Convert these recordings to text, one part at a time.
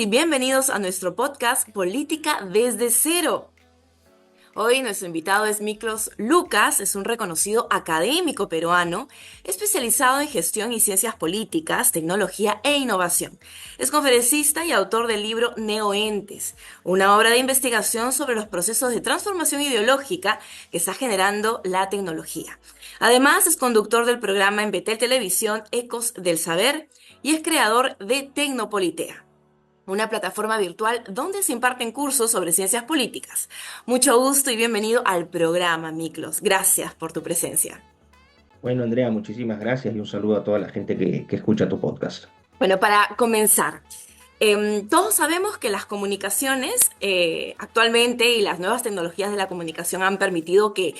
y bienvenidos a nuestro podcast Política desde cero. Hoy nuestro invitado es Miklos Lucas, es un reconocido académico peruano especializado en gestión y ciencias políticas, tecnología e innovación. Es conferencista y autor del libro Neoentes, una obra de investigación sobre los procesos de transformación ideológica que está generando la tecnología. Además, es conductor del programa en Betel Televisión Ecos del Saber y es creador de Tecnopolitea, una plataforma virtual donde se imparten cursos sobre ciencias políticas. Mucho gusto y bienvenido al programa, Miklos. Gracias por tu presencia. Bueno, Andrea, muchísimas gracias y un saludo a toda la gente que escucha tu podcast. Bueno, para comenzar, todos sabemos que las comunicaciones actualmente y las nuevas tecnologías de la comunicación han permitido que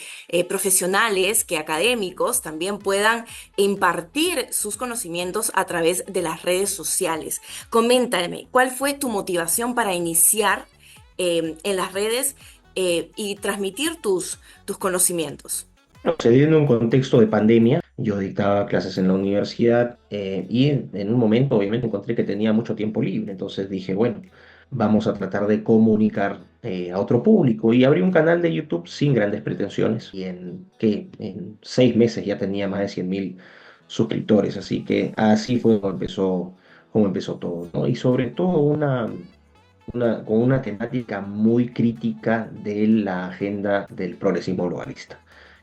profesionales, que académicos también puedan impartir sus conocimientos a través de las redes sociales. Coméntame, ¿cuál fue tu motivación para iniciar en las redes y transmitir tus conocimientos? Se dio en un contexto de pandemia. Yo dictaba clases en la universidad y en un momento obviamente encontré que tenía mucho tiempo libre. Entonces dije, bueno, vamos a tratar de comunicar a otro público. Y abrí un canal de YouTube sin grandes pretensiones. Y en 6 meses ya tenía más de 100.000 suscriptores. Así que así fue como empezó todo, ¿no? Y sobre todo con una temática muy crítica de la agenda del progresismo globalista.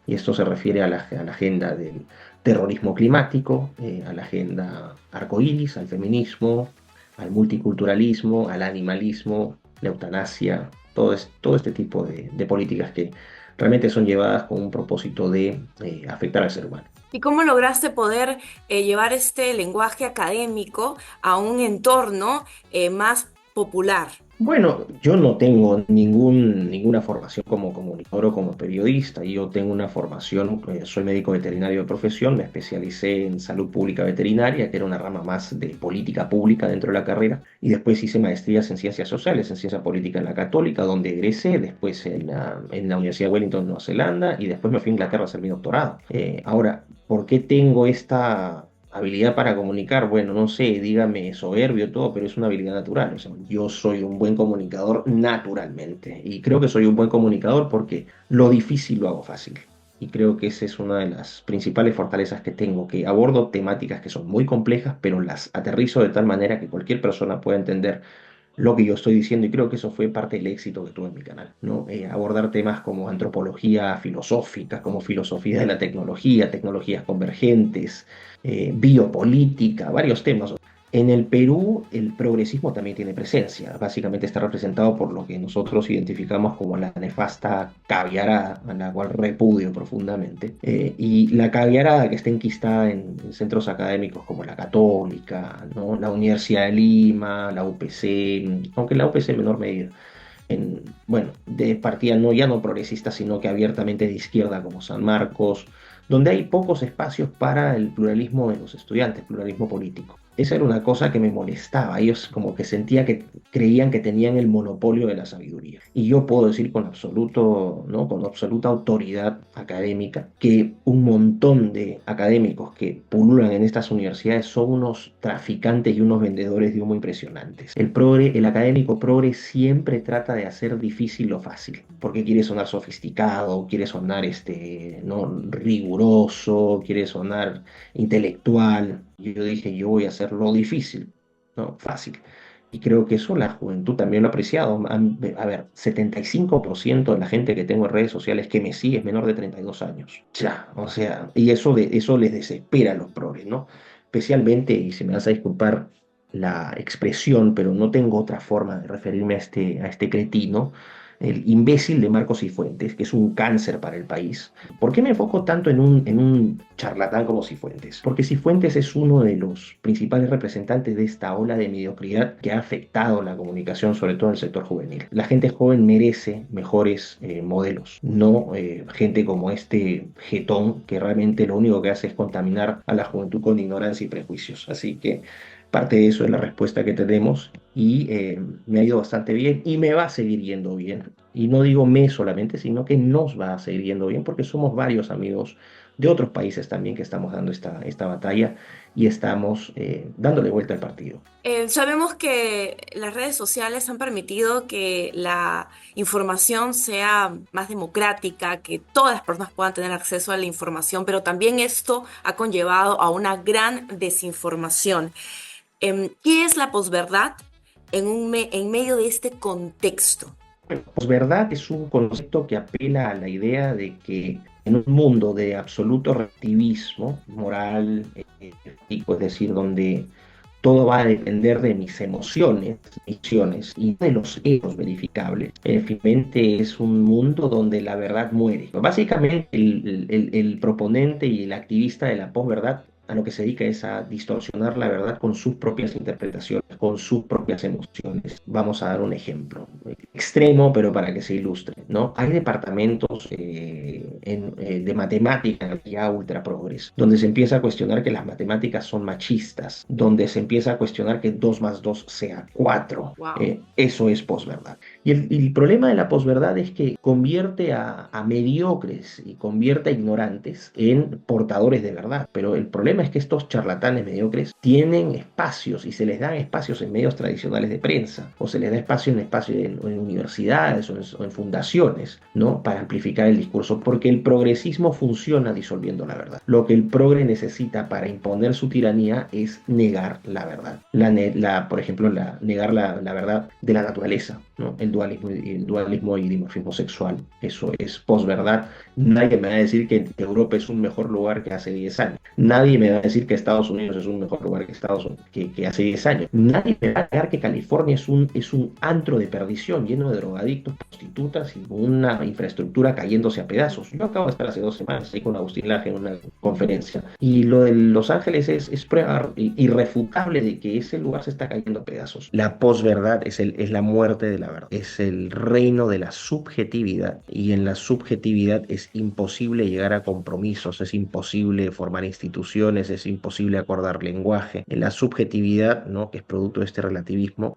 Y esto se refiere a la agenda del terrorismo climático, a la agenda arcoíris, al feminismo, al multiculturalismo, al animalismo, la eutanasia, todo este tipo de políticas que realmente son llevadas con un propósito de afectar al ser humano. ¿Y cómo lograste poder llevar este lenguaje académico a un entorno más popular? Bueno, yo no tengo ninguna formación como comunicador o como periodista. Yo tengo una formación, soy médico veterinario de profesión, me especialicé en salud pública veterinaria, que era una rama más de política pública dentro de la carrera, y después hice maestrías en ciencias sociales, en ciencia política en la Católica, donde egresé, después en la Universidad de Wellington, Nueva Zelanda, y después me fui a Inglaterra a hacer mi doctorado. Ahora, ¿por qué tengo esta habilidad para comunicar? Bueno, no sé, dígame soberbio todo, pero es una habilidad natural. O sea, yo soy un buen comunicador naturalmente. Y creo que soy un buen comunicador porque lo difícil lo hago fácil. Y creo que esa es una de las principales fortalezas que tengo, que abordo temáticas que son muy complejas, pero las aterrizo de tal manera que cualquier persona pueda entender lo que yo estoy diciendo, y creo que eso fue parte del éxito que tuve en mi canal, ¿no? Abordar temas como antropología filosófica, como filosofía de la tecnología, tecnologías convergentes, biopolítica, varios temas. En el Perú, el progresismo también tiene presencia. Básicamente está representado por lo que nosotros identificamos como la nefasta caviarada, a la cual repudio profundamente. Y la caviarada que está enquistada en centros académicos como la Católica, ¿no? La Universidad de Lima, la UPC, aunque la UPC en menor medida. Bueno, de partida no, ya no progresista, sino que abiertamente de izquierda como San Marcos, donde hay pocos espacios para el pluralismo de los estudiantes, pluralismo político. Esa era una cosa que me molestaba. Ellos como que sentía que creían que tenían el monopolio de la sabiduría. Y yo puedo decir con absoluto, ¿no? Con absoluta autoridad académica que un montón de académicos que pululan en estas universidades son unos traficantes y unos vendedores de humo impresionantes. El académico progre siempre trata de hacer difícil lo fácil, porque quiere sonar sofisticado, quiere sonar ¿no? riguroso, quiere sonar intelectual. Y yo dije, yo voy a hacer lo difícil, ¿no? Fácil. Y creo que eso la juventud también lo ha apreciado. A ver, 75% de la gente que tengo en redes sociales que me sigue es menor de 32 años. Ya, o sea, y eso les desespera a los progres, ¿no? Especialmente, y se me vas a disculpar la expresión, pero no tengo otra forma de referirme a este cretino, el imbécil de Marcos Cifuentes, que es un cáncer para el país. ¿Por qué me enfoco tanto en un charlatán como Cifuentes? Porque Cifuentes es uno de los principales representantes de esta ola de mediocridad que ha afectado la comunicación, sobre todo en el sector juvenil. La gente joven merece mejores modelos, no gente como este jetón que realmente lo único que hace es contaminar a la juventud con ignorancia y prejuicios. Así que parte de eso es la respuesta que tenemos y me ha ido bastante bien y me va a seguir yendo bien. Y no digo me solamente, sino que nos va a seguir yendo bien porque somos varios amigos de otros países también que estamos dando esta batalla y estamos dándole vuelta al partido. Sabemos que las redes sociales han permitido que la información sea más democrática, que todas las personas puedan tener acceso a la información, pero también esto ha conllevado a una gran desinformación. ¿Qué es la posverdad en medio de este contexto? Bueno, posverdad es un concepto que apela a la idea de que en un mundo de absoluto relativismo moral, ético, es decir, donde todo va a depender de mis emociones, misiones y de los hechos verificables. Finalmente es un mundo donde la verdad muere. Básicamente el proponente y el activista de la posverdad a lo que se dedica es a distorsionar la verdad con sus propias interpretaciones, con sus propias emociones. Vamos a dar un ejemplo extremo, pero para que se ilustre, ¿no? Hay departamentos de matemática ya ultra progres, donde se empieza a cuestionar que las matemáticas son machistas, donde se empieza a cuestionar que 2 más 2 sea 4. Wow. Eso es posverdad. Y el problema de la posverdad es que convierte a mediocres y convierte a ignorantes en portadores de verdad. Pero el problema es que estos charlatanes mediocres tienen espacios y se les dan espacios en medios tradicionales de prensa o se les da espacio en universidades o en fundaciones, ¿no? Para amplificar el discurso, porque el progresismo funciona disolviendo la verdad. Lo que el progre necesita para imponer su tiranía es negar la verdad. Por ejemplo, negar la verdad de la naturaleza, ¿no? El dualismo y dimorfismo sexual. Eso es posverdad. Nadie me va a decir que Europa es un mejor lugar que hace 10 años. Nadie me va a decir que Estados Unidos es un mejor lugar que hace 10 años. Nadie me va a negar que California es un antro de perdición lleno de drogadictos, prostitutas y una infraestructura cayéndose a pedazos. Yo acabo de estar hace 2 semanas ahí con Agustín Laje en una conferencia y lo de Los Ángeles es prueba irrefutable de que ese lugar se está cayendo a pedazos. La posverdad es la muerte de la verdad, es el reino de la subjetividad y en la subjetividad es imposible llegar a compromisos, es imposible formar instituciones, es imposible acordar lenguaje. En la subjetividad, ¿no? Que es producto de este relativismo,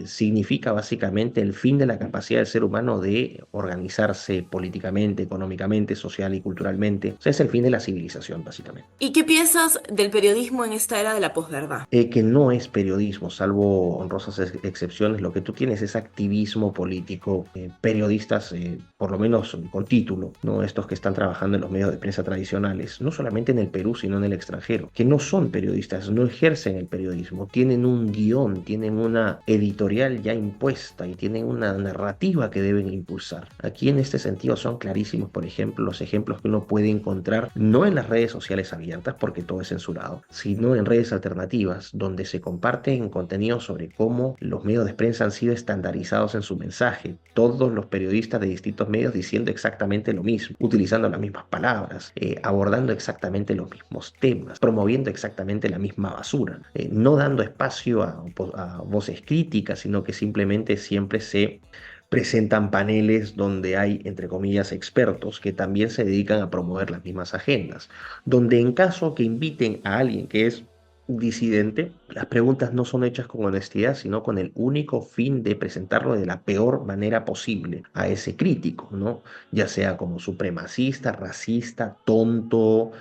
significa básicamente el fin de la capacidad del ser humano de organizarse políticamente, económicamente, social y culturalmente. O sea, es el fin de la civilización, básicamente. ¿Y qué piensas del periodismo en esta era de la posverdad? Que no es periodismo, salvo honrosas excepciones. Lo que tú tienes es activismo político, periodistas, por lo menos con título, ¿no? Estos que están trabajando en los medios de prensa tradicionales, no solamente en el Perú, sino en el extranjero, que no son periodistas, no ejercen el periodismo, tienen un guión, tienen una editorial ya impuesta y tienen una narrativa que deben impulsar. Aquí en este sentido son clarísimos, por ejemplo, los ejemplos que uno puede encontrar no en las redes sociales abiertas, porque todo es censurado, sino en redes alternativas, donde se comparten contenidos sobre cómo los medios de prensa han sido estandarizados en su mensaje. Todos los periodistas de distintos medios diciendo exactamente lo mismo, utilizando las mismas palabras, abordando exactamente los mismos temas, promoviendo exactamente la misma basura, no dando espacio a voces críticas, sino que simplemente siempre se presentan paneles donde hay, entre comillas, expertos que también se dedican a promover las mismas agendas, donde en caso que inviten a alguien que es disidente, las preguntas no son hechas con honestidad, sino con el único fin de presentarlo de la peor manera posible a ese crítico, ¿no? Ya sea como supremacista, racista, tonto,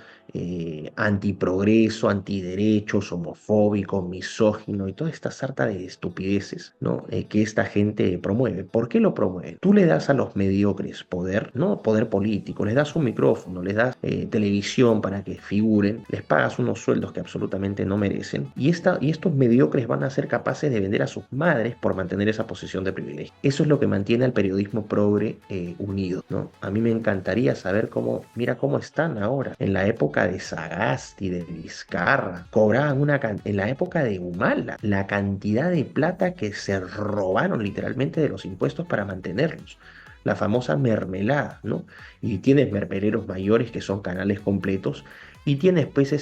antiprogreso, antiderechos, homofóbico, misógino y toda esta sarta de estupideces, ¿no? Que esta gente promueve. ¿Por qué lo promueve? Tú le das a los mediocres poder, ¿no? Poder político, les das un micrófono, les das televisión para que figuren, les pagas unos sueldos que absolutamente no merecen y estos mediocres van a ser capaces de vender a sus madres por mantener esa posición de privilegio. Eso es lo que mantiene al periodismo progre unido, ¿no? A mí me encantaría saber mira cómo están ahora. En la época de Sagasti, de Vizcarra, cobraban en la época de Humala, la cantidad de plata que se robaron literalmente de los impuestos para mantenerlos. La famosa mermelada, ¿no? Y tienes mermeleros mayores que son canales completos y tienes pues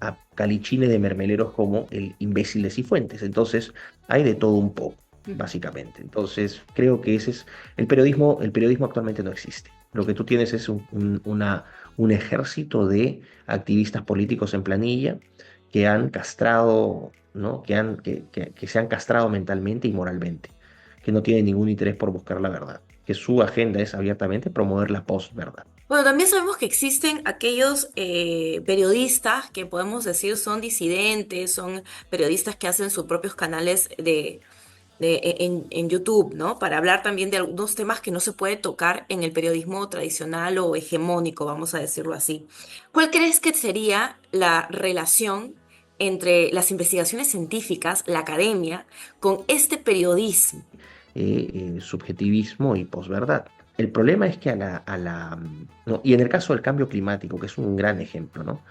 a calichines de mermeleros como el imbécil de Cifuentes. Entonces hay de todo un poco, básicamente. Entonces creo que ese es el periodismo actualmente no existe. Lo que tú tienes es un ejército de activistas políticos en planilla que han castrado, ¿no? Que se han castrado mentalmente y moralmente, que no tienen ningún interés por buscar la verdad, que su agenda es abiertamente promover la posverdad. Bueno, también sabemos que existen aquellos periodistas que podemos decir son disidentes, son periodistas que hacen sus propios canales en YouTube, ¿no? Para hablar también de algunos temas que no se puede tocar en el periodismo tradicional o hegemónico, vamos a decirlo así. ¿Cuál crees que sería la relación entre las investigaciones científicas, la academia, con este periodismo? Subjetivismo y posverdad. El problema es que ¿no? Y en el caso del cambio climático, que es un gran ejemplo, ¿no?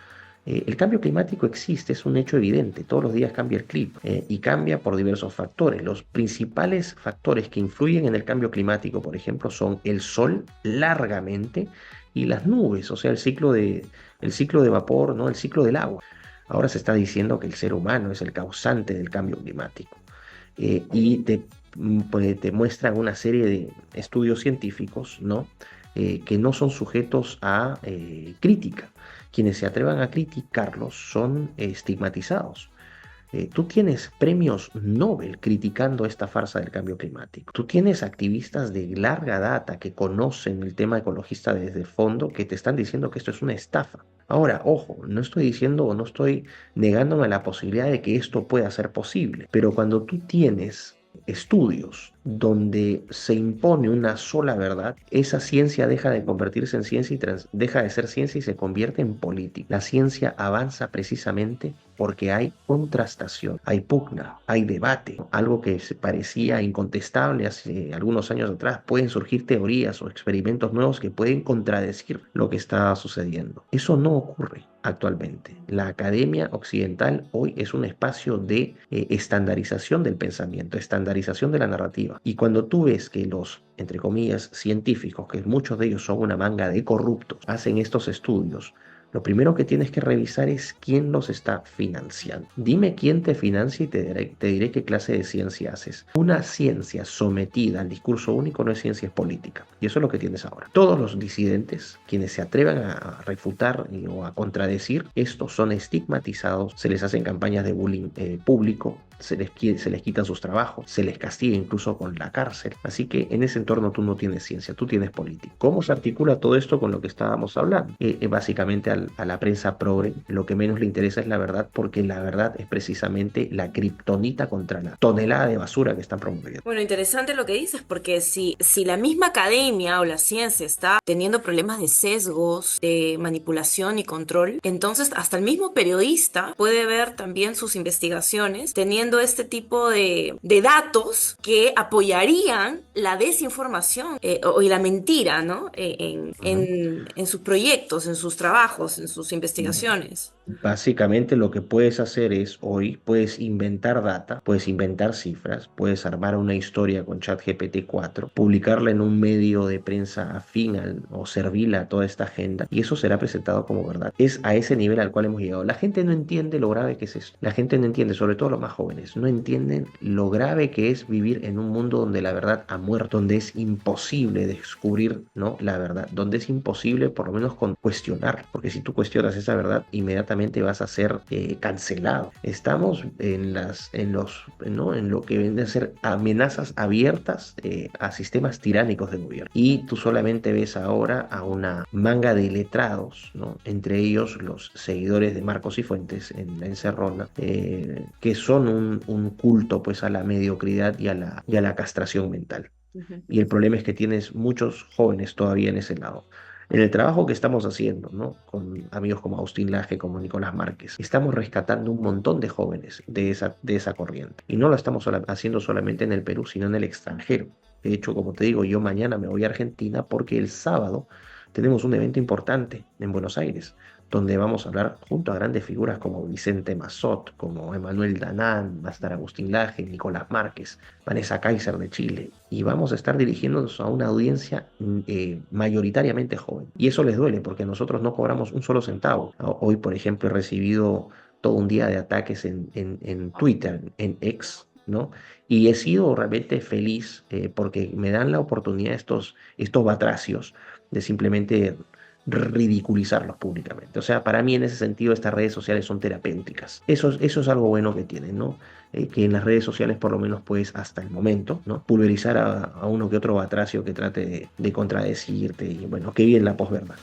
El cambio climático existe, es un hecho evidente, todos los días cambia el clima y cambia por diversos factores. Los principales factores que influyen en el cambio climático, por ejemplo, son el sol largamente y las nubes, o sea, el ciclo de vapor, ¿no? El ciclo del agua. Ahora se está diciendo que el ser humano es el causante del cambio climático y pues, te muestran una serie de estudios científicos, ¿no? Que no son sujetos a crítica. Quienes se atrevan a criticarlos son estigmatizados. Tú tienes premios Nobel criticando esta farsa del cambio climático. Tú tienes activistas de larga data que conocen el tema ecologista desde el fondo que te están diciendo que esto es una estafa. Ahora, ojo, no estoy diciendo o no estoy negándome la posibilidad de que esto pueda ser posible, pero cuando tú tienes estudios donde se impone una sola verdad, esa ciencia deja de convertirse en ciencia y deja de ser ciencia y se convierte en política. La ciencia avanza precisamente porque hay contrastación, hay pugna, hay debate, ¿no? Algo que se parecía incontestable hace algunos años atrás. Pueden surgir teorías o experimentos nuevos que pueden contradecir lo que está sucediendo. Eso no ocurre actualmente. La academia occidental hoy es un espacio de estandarización del pensamiento, estandarización de la narrativa. Y cuando tú ves que los, entre comillas, científicos, que muchos de ellos son una manga de corruptos, hacen estos estudios, lo primero que tienes que revisar es quién los está financiando. Dime quién te financia y te diré qué clase de ciencia haces. Una ciencia sometida al discurso único no es ciencia, es política. Y eso es lo que tienes ahora. Todos los disidentes, quienes se atrevan a refutar o a contradecir, estos son estigmatizados, se les hacen campañas de bullying público, se les quitan sus trabajos, se les castiga incluso con la cárcel. Así que en ese entorno tú no tienes ciencia, tú tienes política. ¿Cómo se articula todo esto con lo que estábamos hablando? Básicamente a la prensa progre lo que menos le interesa es la verdad, porque la verdad es precisamente la kriptonita contra la tonelada de basura que están promoviendo. Bueno, interesante lo que dices, porque si la misma academia o la ciencia está teniendo problemas de sesgos, de manipulación y control, entonces hasta el mismo periodista puede ver también sus investigaciones teniendo este tipo de datos que apoyarían la desinformación y la mentira, ¿no? Ujú. En sus proyectos, en sus trabajos, en sus investigaciones. Básicamente lo que puedes hacer es hoy, puedes inventar data, puedes inventar cifras, puedes armar una historia con ChatGPT 4, publicarla en un medio de prensa afín o servil a toda esta agenda y eso será presentado como verdad. Es a ese nivel al cual hemos llegado. La gente no entiende lo grave que es esto. La gente no entiende, sobre todo los más jóvenes, no entienden lo grave que es vivir en un mundo donde la verdad ha muerto, donde es imposible descubrir, ¿no?, la verdad, donde es imposible por lo menos cuestionar, porque si tú cuestionas esa verdad, inmediatamente vas a ser cancelado. Estamos ¿no?, en lo que vienen a ser amenazas abiertas a sistemas tiránicos de gobierno. Y tú solamente ves ahora a una manga de letrados, ¿no?, entre ellos los seguidores de Marcos y Fuentes en la Encerrona, que son un culto pues a la mediocridad y a la castración mental. Ujú. Y el problema es que tienes muchos jóvenes todavía en ese lado. En el trabajo que estamos haciendo, ¿no?, con amigos como Agustín Laje, como Nicolás Márquez, estamos rescatando un montón de jóvenes de esa corriente. Y no lo estamos haciendo solamente en el Perú, sino en el extranjero. De hecho, como te digo, yo mañana me voy a Argentina porque el sábado tenemos un evento importante en Buenos Aires, donde vamos a hablar junto a grandes figuras como Vicente Massot, como Emanuel Danán, va a estar Agustín Laje, Nicolás Márquez, Vanessa Kaiser de Chile, y vamos a estar dirigiéndonos a una audiencia mayoritariamente joven. Y eso les duele porque nosotros no cobramos un solo centavo. Hoy, por ejemplo, he recibido todo un día de ataques en Twitter, en X, ¿no? Y he sido realmente feliz porque me dan la oportunidad estos batracios de simplemente ridiculizarlos públicamente. O sea, para mí en ese sentido estas redes sociales son terapéuticas. Eso es algo bueno que tienen, ¿no? Que en las redes sociales por lo menos puedes hasta el momento, ¿no? Pulverizar a uno que otro batracio que trate de contradecirte y bueno, qué bien la posverdad.